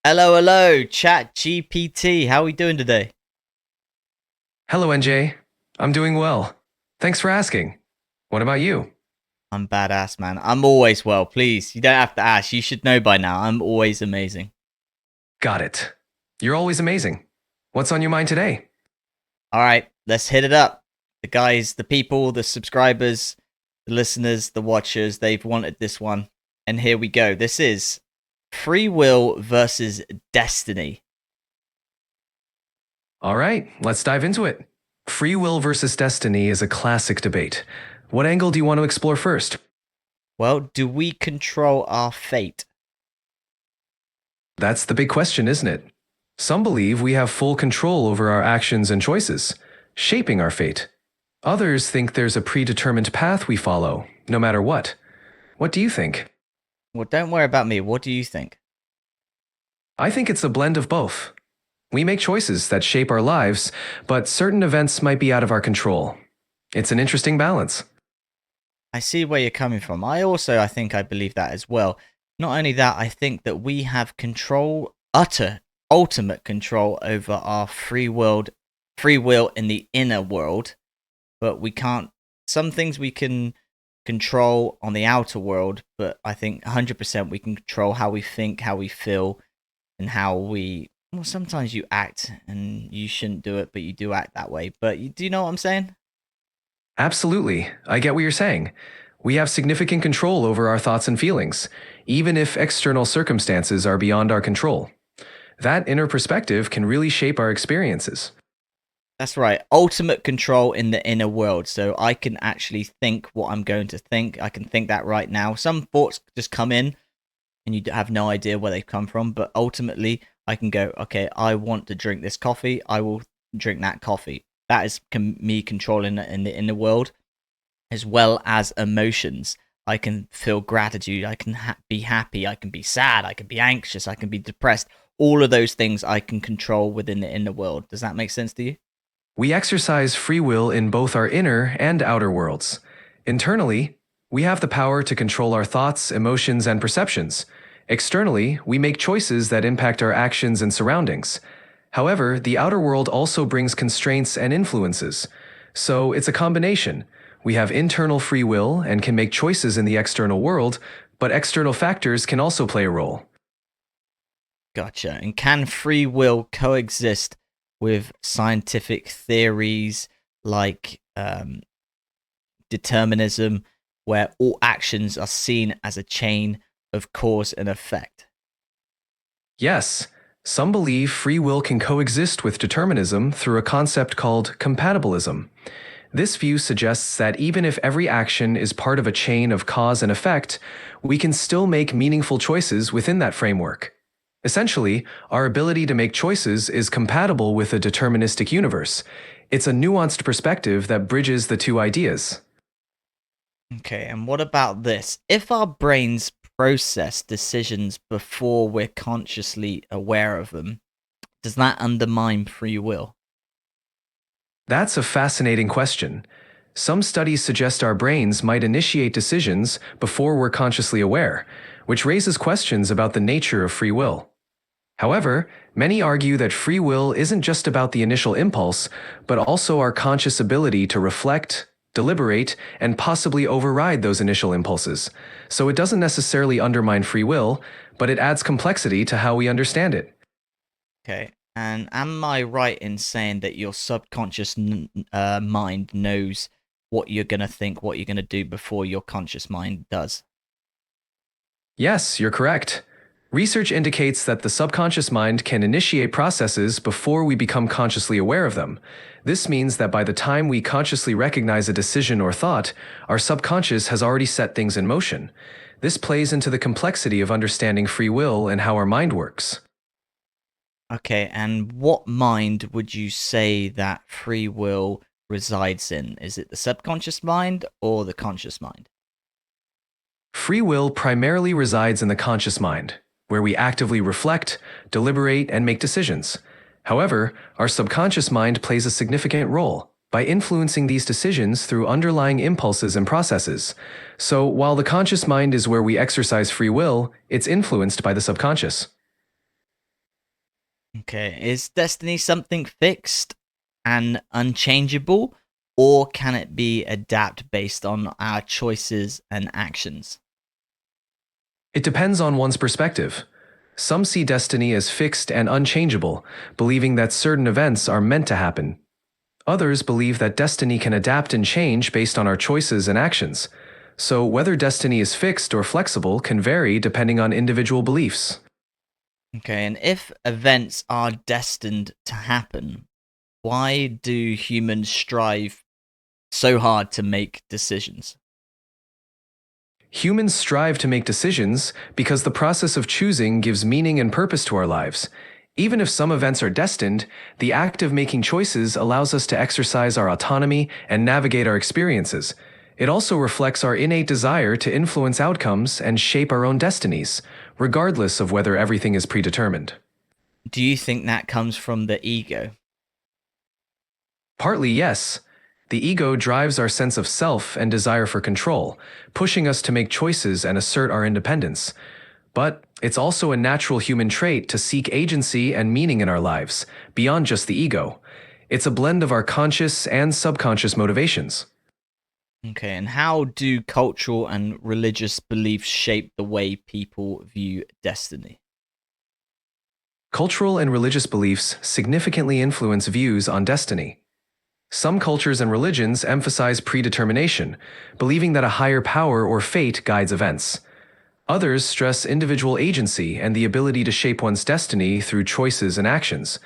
Hello, ChatGPT. How are we doing today? Hello, NJ. I'm doing well. Thanks for asking. What about you? I'm badass, man. I'm always well. Please, you don't have to ask. You should know by now. I'm always amazing. Got it. You're always amazing. What's on your mind today? All right, let's hit it up. The guys, the people, the subscribers, the listeners, the watchers, they've wanted this one. And here we go. This is free will versus destiny. All right, let's dive into it. Free will versus destiny is a classic debate. What angle do you want to explore first? Well, do we control our fate? That's the big question, isn't it? Some believe we have full control over our actions and choices, shaping our fate. Others think there's a predetermined path we follow, no matter what. What do you think? Well, don't worry about me. What do you think? I think it's a blend of both. We make choices that shape our lives, but certain events might be out of our control. It's an interesting balance. I see where you're coming from. I think I believe that as well. Not only that, I think that we have control, ultimate control over our free will in the inner world, but we can't. Some things we can control on the outer world, but I think 100% we can control how we think, how we feel, and how we. Well, sometimes you act and you shouldn't do it, but you do act that way. But do you know what I'm saying? Absolutely, I get what you're saying. We have significant control over our thoughts and feelings, even if external circumstances are beyond our control. That inner perspective can really shape our experiences. That's right. Ultimate control in the inner world. So I can actually think what I'm going to think. I can think that right now. Some thoughts just come in and you have no idea where they've come from. But ultimately, I can go, okay, I want to drink this coffee. I will drink that coffee. That is me controlling it in the inner world, as well as emotions. I can feel gratitude. I can be happy. I can be sad. I can be anxious. I can be depressed. All of those things I can control within the inner world. Does that make sense to you? We exercise free will in both our inner and outer worlds. Internally, we have the power to control our thoughts, emotions, and perceptions. Externally, we make choices that impact our actions and surroundings. However, the outer world also brings constraints and influences. So it's a combination. We have internal free will and can make choices in the external world, but external factors can also play a role. Gotcha. And can free will coexist with scientific theories like determinism, where all actions are seen as a chain of cause and effect? Yes, some believe free will can coexist with determinism through a concept called compatibilism. This view suggests that even if every action is part of a chain of cause and effect, we can still make meaningful choices within that framework. Essentially, our ability to make choices is compatible with a deterministic universe. It's a nuanced perspective that bridges the two ideas. Okay, and what about this? If our brains process decisions before we're consciously aware of them, does that undermine free will? That's a fascinating question. Some studies suggest our brains might initiate decisions before we're consciously aware, which raises questions about the nature of free will. However, many argue that free will isn't just about the initial impulse, but also our conscious ability to reflect, deliberate, and possibly override those initial impulses. So it doesn't necessarily undermine free will, but it adds complexity to how we understand it. Okay, and am I right in saying that your subconscious mind knows what you're going to think, what you're going to do before your conscious mind does? Yes, you're correct. Research indicates that the subconscious mind can initiate processes before we become consciously aware of them. This means that by the time we consciously recognize a decision or thought, our subconscious has already set things in motion. This plays into the complexity of understanding free will and how our mind works. Okay, and what mind would you say that free will resides in? Is it the subconscious mind or the conscious mind? Free will primarily resides in the conscious mind, where we actively reflect, deliberate, and make decisions. However, our subconscious mind plays a significant role by influencing these decisions through underlying impulses and processes. So, while the conscious mind is where we exercise free will, it's influenced by the subconscious. Okay, is destiny something fixed and unchangeable, or can it be adapted based on our choices and actions? It depends on one's perspective. Some see destiny as fixed and unchangeable, believing that certain events are meant to happen. Others believe that destiny can adapt and change based on our choices and actions. So, whether destiny is fixed or flexible can vary depending on individual beliefs. Okay, and if events are destined to happen, why do humans strive so hard to make decisions? Humans strive to make decisions because the process of choosing gives meaning and purpose to our lives. Even if some events are destined, the act of making choices allows us to exercise our autonomy and navigate our experiences. It also reflects our innate desire to influence outcomes and shape our own destinies, regardless of whether everything is predetermined. Do you think that comes from the ego? Partly, yes. The ego drives our sense of self and desire for control, pushing us to make choices and assert our independence. But it's also a natural human trait to seek agency and meaning in our lives, beyond just the ego. It's a blend of our conscious and subconscious motivations. Okay, and how do cultural and religious beliefs shape the way people view destiny? Cultural and religious beliefs significantly influence views on destiny. Some cultures and religions emphasize predetermination, believing that a higher power or fate guides events. Others stress individual agency and the ability to shape one's destiny through choices and actions.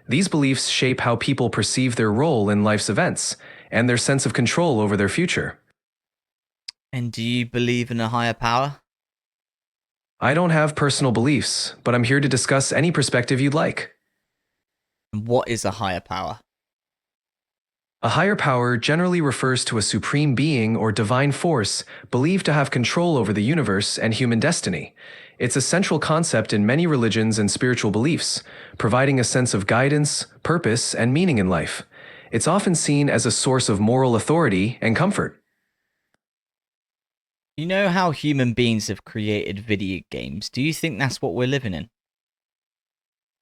These beliefs shape how people perceive their role in life's events and their sense of control over their future. And do you believe in a higher power? I don't have personal beliefs, but I'm here to discuss any perspective you'd like. And what is a higher power? A higher power generally refers to a supreme being or divine force believed to have control over the universe and human destiny. It's a central concept in many religions and spiritual beliefs, providing a sense of guidance, purpose, and meaning in life. It's often seen as a source of moral authority and comfort. You know how human beings have created video games? Do you think that's what we're living in?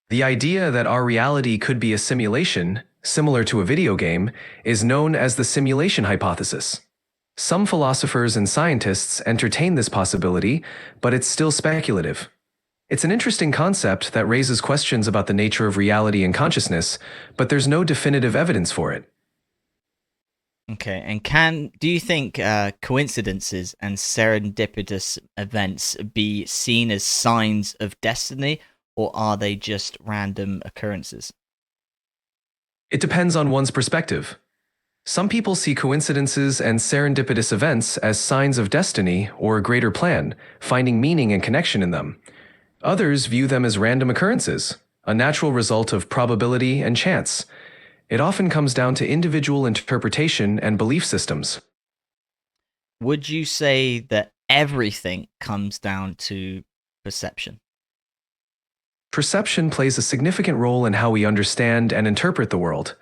The idea that our reality could be a simulation, similar to a video game, is known as the simulation hypothesis. Some philosophers and scientists entertain this possibility, but it's still speculative. It's an interesting concept that raises questions about the nature of reality and consciousness, but there's no definitive evidence for it. Okay, and do you think coincidences and serendipitous events be seen as signs of destiny, or are they just random occurrences? It depends on one's perspective. Some people see coincidences and serendipitous events as signs of destiny or a greater plan, finding meaning and connection in them. Others view them as random occurrences, a natural result of probability and chance. It often comes down to individual interpretation and belief systems. Would you say that everything comes down to perception? Perception plays a significant role in how we understand and interpret the world.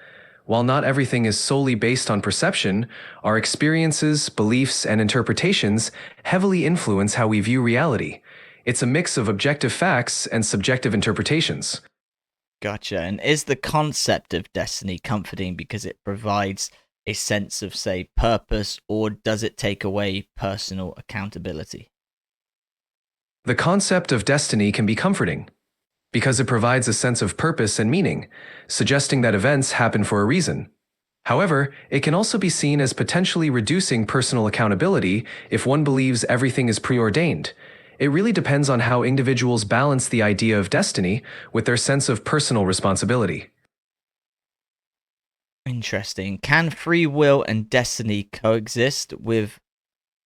While not everything is solely based on perception, our experiences, beliefs, and interpretations heavily influence how we view reality. It's a mix of objective facts and subjective interpretations. Gotcha. And is the concept of destiny comforting because it provides a sense of, say, purpose, or does it take away personal accountability? The concept of destiny can be comforting because it provides a sense of purpose and meaning, suggesting that events happen for a reason. However, it can also be seen as potentially reducing personal accountability if one believes everything is preordained. It really depends on how individuals balance the idea of destiny with their sense of personal responsibility. Interesting. Can free will and destiny coexist, with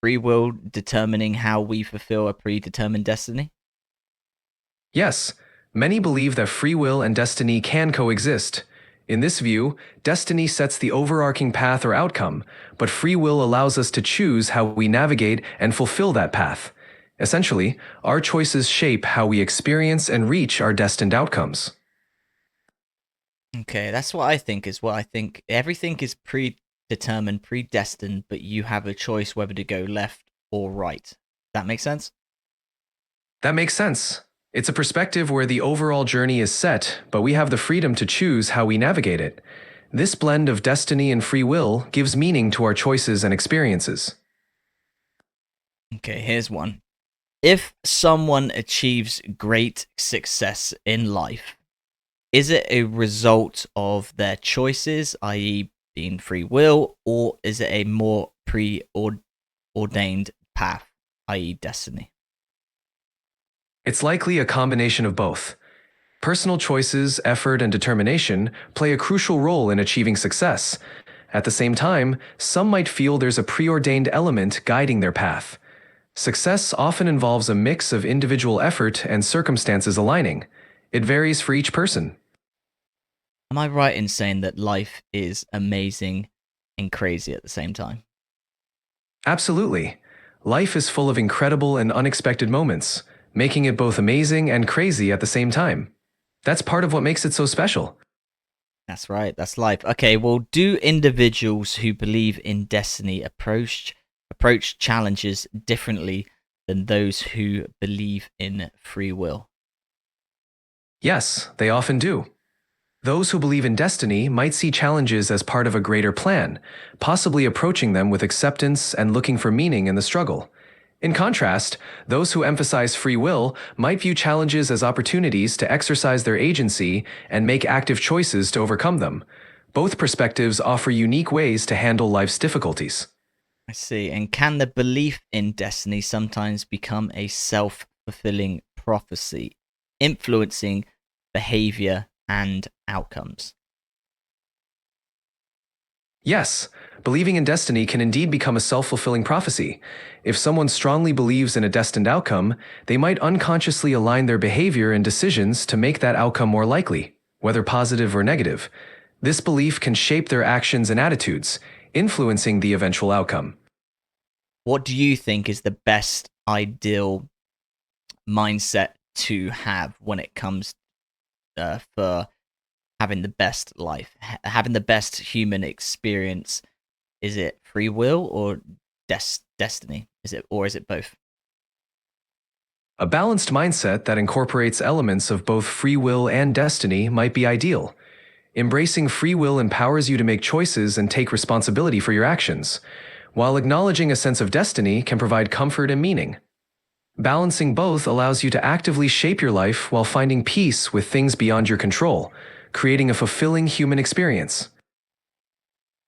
free will determining how we fulfill a predetermined destiny? Yes, many believe that free will and destiny can coexist. In this view, destiny sets the overarching path or outcome, but free will allows us to choose how we navigate and fulfill that path. Essentially, our choices shape how we experience and reach our destined outcomes. Okay, that's what I think as well. I think everything is predetermined, predestined, but you have a choice whether to go left or right. That makes sense? That makes sense. It's a perspective where the overall journey is set, but we have the freedom to choose how we navigate it. This blend of destiny and free will gives meaning to our choices and experiences. Okay, here's one. If someone achieves great success in life, is it a result of their choices, i.e., being free will, or is it a more preordained path, i.e., destiny? It's likely a combination of both. Personal choices, effort, and determination play a crucial role in achieving success. At the same time, some might feel there's a preordained element guiding their path. Success often involves a mix of individual effort and circumstances aligning. It varies for each person. Am I right in saying that life is amazing and crazy at the same time? Absolutely. Life is full of incredible and unexpected moments, making it both amazing and crazy at the same time. That's part of what makes it so special. That's right, that's life. Okay, well, do individuals who believe in destiny approach challenges differently than those who believe in free will? Yes, they often do. Those who believe in destiny might see challenges as part of a greater plan, possibly approaching them with acceptance and looking for meaning in the struggle. In contrast, those who emphasize free will might view challenges as opportunities to exercise their agency and make active choices to overcome them. Both perspectives offer unique ways to handle life's difficulties. I see. And can the belief in destiny sometimes become a self-fulfilling prophecy, influencing behavior and outcomes? Yes, believing in destiny can indeed become a self-fulfilling prophecy. If someone strongly believes in a destined outcome, they might unconsciously align their behavior and decisions to make that outcome more likely, whether positive or negative. This belief can shape their actions and attitudes, influencing the eventual outcome. What do you think is the best ideal mindset to have when it comes for having the best life, having the best human experience? Is it free will or destiny? Is it both? A balanced mindset that incorporates elements of both free will and destiny might be ideal. Embracing free will empowers you to make choices and take responsibility for your actions, while acknowledging a sense of destiny can provide comfort and meaning. Balancing both allows you to actively shape your life while finding peace with things beyond your control, creating a fulfilling human experience.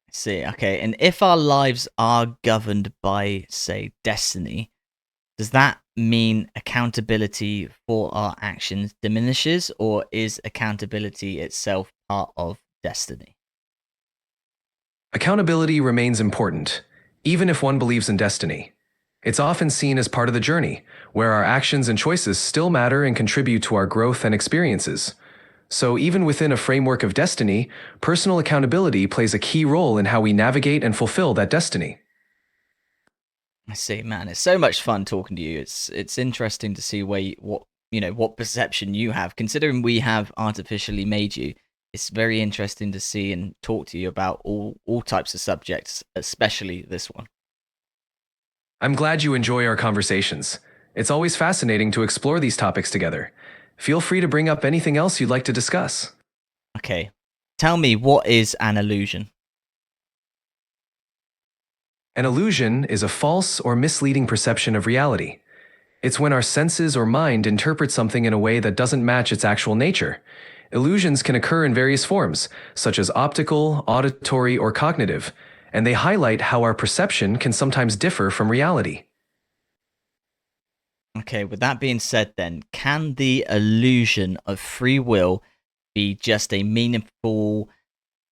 I see. Okay, and if our lives are governed by, say, destiny, does that mean accountability for our actions diminishes, or is accountability itself part of destiny? Accountability remains important, even if one believes in destiny. It's often seen as part of the journey, where our actions and choices still matter and contribute to our growth and experiences. So, even within a framework of destiny, personal accountability plays a key role in how we navigate and fulfill that destiny. I see, man. It's so much fun talking to you. It's interesting to see what perception you have. Considering we have artificially made you, it's very interesting to see and talk to you about all types of subjects, especially this one. I'm glad you enjoy our conversations. It's always fascinating to explore these topics together. Feel free to bring up anything else you'd like to discuss. Okay, tell me, what is an illusion? An illusion is a false or misleading perception of reality. It's when our senses or mind interpret something in a way that doesn't match its actual nature. Illusions can occur in various forms, such as optical, auditory, or cognitive, and they highlight how our perception can sometimes differ from reality. Okay, with that being said, then, can the illusion of free will be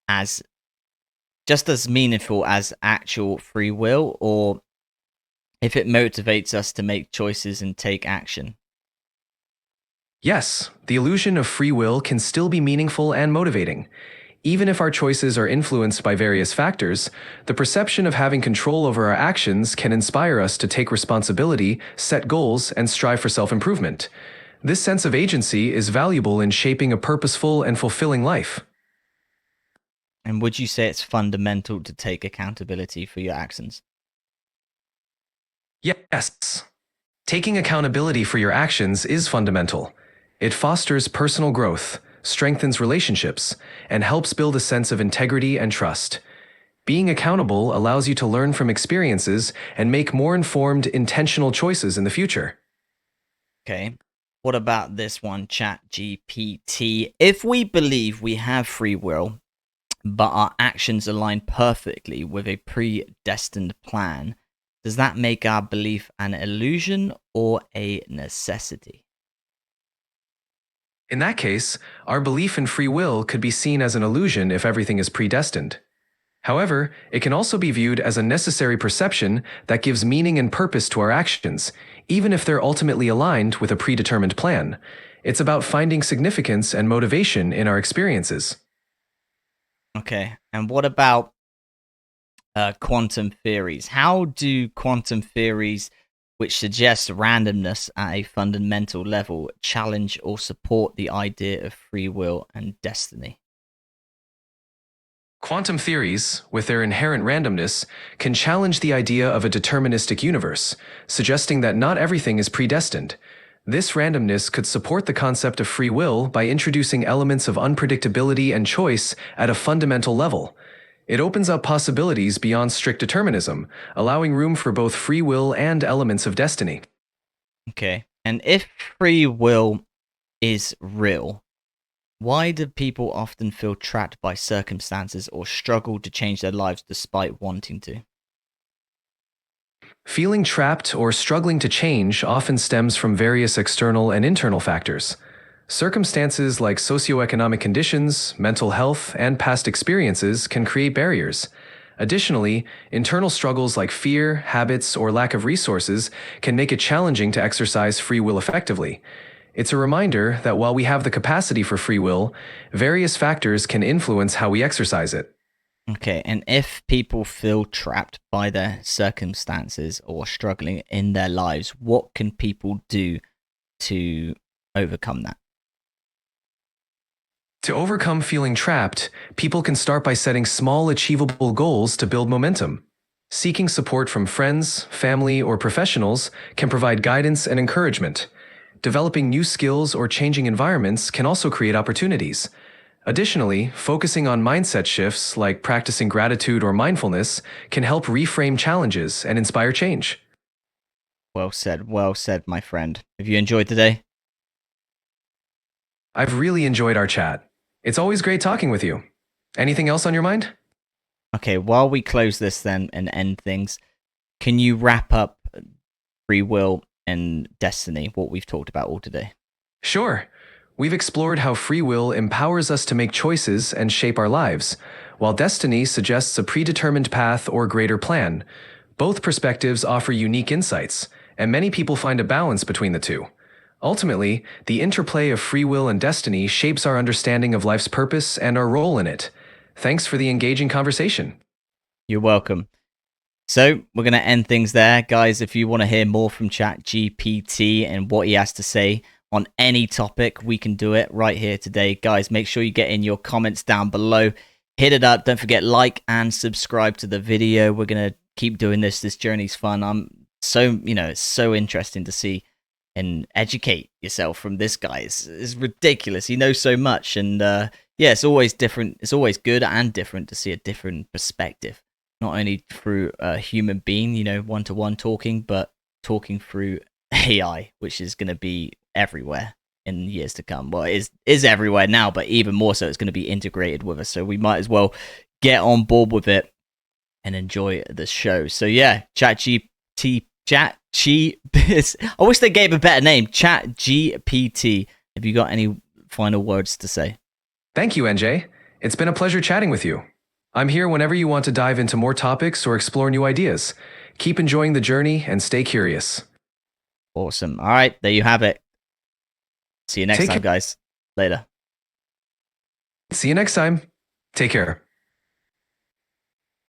as just as meaningful as actual free will, or if it motivates us to make choices and take action? Yes, the illusion of free will can still be meaningful and motivating. Even if our choices are influenced by various factors, the perception of having control over our actions can inspire us to take responsibility, set goals, and strive for self-improvement. This sense of agency is valuable in shaping a purposeful and fulfilling life. And would you say it's fundamental to take accountability for your actions? Yes, taking accountability for your actions is fundamental. It fosters personal growth, strengthens relationships, and helps build a sense of integrity and trust. Being accountable allows you to learn from experiences and make more informed, intentional choices in the future. Okay. What about this one, ChatGPT? If we believe we have free will, but our actions align perfectly with a predestined plan, does that make our belief an illusion or a necessity? In that case, our belief in free will could be seen as an illusion if everything is predestined. However, it can also be viewed as a necessary perception that gives meaning and purpose to our actions, even if they're ultimately aligned with a predetermined plan. It's about finding significance and motivation in our experiences. Okay. And what about quantum theories? How do quantum theories, which suggest randomness at a fundamental level, challenge or support the idea of free will and destiny? Quantum theories, with their inherent randomness, can challenge the idea of a deterministic universe, suggesting that not everything is predestined. This randomness could support the concept of free will by introducing elements of unpredictability and choice at a fundamental level. It opens up possibilities beyond strict determinism, allowing room for both free will and elements of destiny. Okay. And if free will is real, why do people often feel trapped by circumstances or struggle to change their lives despite wanting to? Feeling trapped or struggling to change often stems from various external and internal factors. Circumstances like socioeconomic conditions, mental health, and past experiences can create barriers. Additionally, internal struggles like fear, habits, or lack of resources can make it challenging to exercise free will effectively. It's a reminder that while we have the capacity for free will, various factors can influence how we exercise it. Okay, and if people feel trapped by their circumstances or struggling in their lives, what can people do to overcome that? To overcome feeling trapped, people can start by setting small, achievable goals to build momentum. Seeking support from friends, family, or professionals can provide guidance and encouragement. Developing new skills or changing environments can also create opportunities. Additionally, focusing on mindset shifts like practicing gratitude or mindfulness can help reframe challenges and inspire change. Well said, my friend. Have you enjoyed today? I've really enjoyed our chat. It's always great talking with you. Anything else on your mind? Okay, while we close this then and end things, can you wrap up free will and destiny, what we've talked about all today? Sure. We've explored how free will empowers us to make choices and shape our lives, while destiny suggests a predetermined path or greater plan. Both perspectives offer unique insights, and many people find a balance between the two. Ultimately, the interplay of free will and destiny shapes our understanding of life's purpose and our role in it. Thanks for the engaging conversation. You're welcome. So we're going to end things there. Guys, if you want to hear more from ChatGPT and what he has to say on any topic, we can do it right here today. Guys, make sure you get in your comments down below. Hit it up. Don't forget, like and subscribe to the video. We're going to keep doing this. This journey's fun. It's so interesting to see and educate yourself from this guy. It's ridiculous. He knows so much. And yeah, it's always different. It's always good and different to see a different perspective. Not only through a human being, one-to-one talking, but talking through AI, which is going to be everywhere in years to come. Well, it is everywhere now, but even more so, it's going to be integrated with us. So we might as well get on board with it and enjoy the show. So yeah, I wish they gave a better name. ChatGPT. Have you got any final words to say? Thank you, NJ. It's been a pleasure chatting with you. I'm here whenever you want to dive into more topics or explore new ideas. Keep enjoying the journey and stay curious. Awesome. All right, there you have it. See you next time, guys. Later. See you next time. Take care.